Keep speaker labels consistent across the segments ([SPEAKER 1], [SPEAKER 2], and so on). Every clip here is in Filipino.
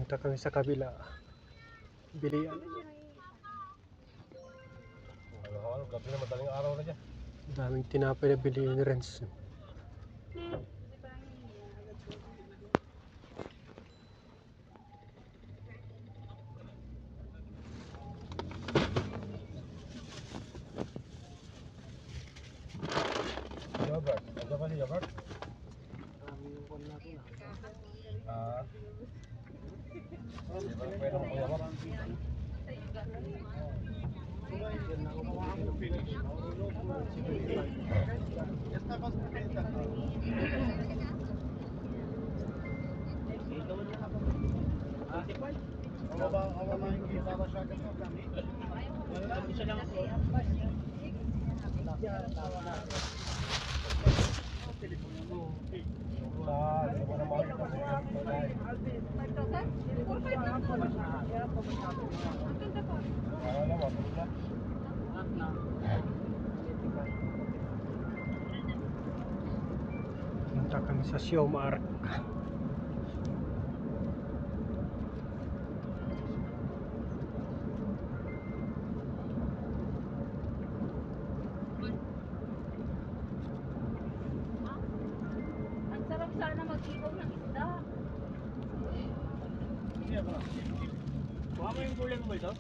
[SPEAKER 1] Punta kami sa kabila. Bilian.
[SPEAKER 2] Ano, gabi na madaling araw na dyan.
[SPEAKER 1] Daming tinapay na bili ni Renz.
[SPEAKER 2] Yogurt. Ano ba si yogurt? Di ba pwede mo yogurt?
[SPEAKER 1] Punta kami sa Siomark.
[SPEAKER 3] Ang sarap sana mag-ihaw ng isda.
[SPEAKER 2] Kuha mo yung gulay mo ito?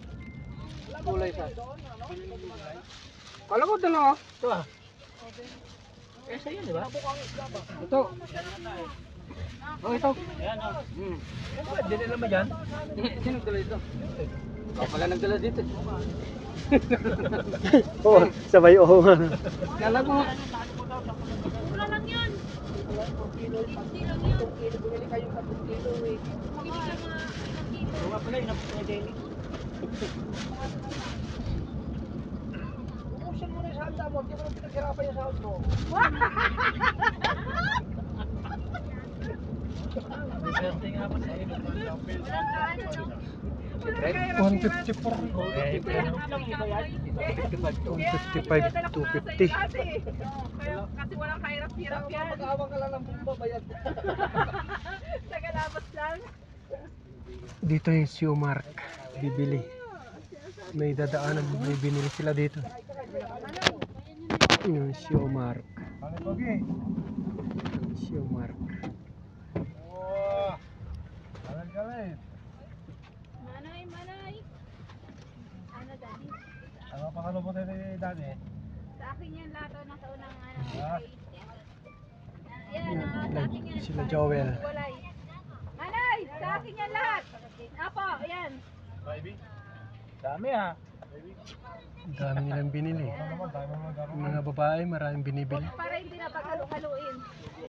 [SPEAKER 1] Kulay sa. Kala ko dalawa.
[SPEAKER 2] Ito ah. Eh, sa'yo di ba?
[SPEAKER 1] Ito. Oh, ito.
[SPEAKER 2] Ayan ah. Hindi nila ba dyan?
[SPEAKER 1] Sino nagdala ito? Ikaw pala nagdala dito. Oo, sabay oo nga. Kala ko.
[SPEAKER 3] Mura lang yun. Hindi lang yun. Bumili ka mga ilang kilo.
[SPEAKER 2] Yung nga pala, inapos na Jenny.
[SPEAKER 4] Ubusin mo na yung salda mo, hindi mo na pinaghirapan yung sahod mo.
[SPEAKER 2] Swerte nga pa sa inyo.
[SPEAKER 3] Walang kaano, no?
[SPEAKER 1] 154.
[SPEAKER 2] Eh, pero
[SPEAKER 1] 155, 250.
[SPEAKER 3] Kasi walang kahirap-hirap yan.
[SPEAKER 4] Mag-aawang ka lang ng babayad.
[SPEAKER 3] Tagalabas lang.
[SPEAKER 1] Dito yung Siomark. Bibili. May dadaanan. May binili sila dito. Yung Siomark.
[SPEAKER 2] ano pogi?
[SPEAKER 1] Siomark.
[SPEAKER 2] Oh, alam kami.
[SPEAKER 3] Manay. Ano, daddy?
[SPEAKER 2] Ano pa kalubot ni Dani?
[SPEAKER 3] Sa akin yan lahat o nasa unang ano.
[SPEAKER 2] Ah.
[SPEAKER 3] Yan, sa akin yan.
[SPEAKER 1] Sila Joel.
[SPEAKER 3] Walay. Manay, sa akin yan lahat. Apo, yan.
[SPEAKER 2] Baby? Dami ah.
[SPEAKER 1] Ang dami nilang binili.
[SPEAKER 2] Ano naman, dami mo nagkaroon.
[SPEAKER 1] Mga babae, maraming binibili.
[SPEAKER 3] Para hindi na paghalu-haluin.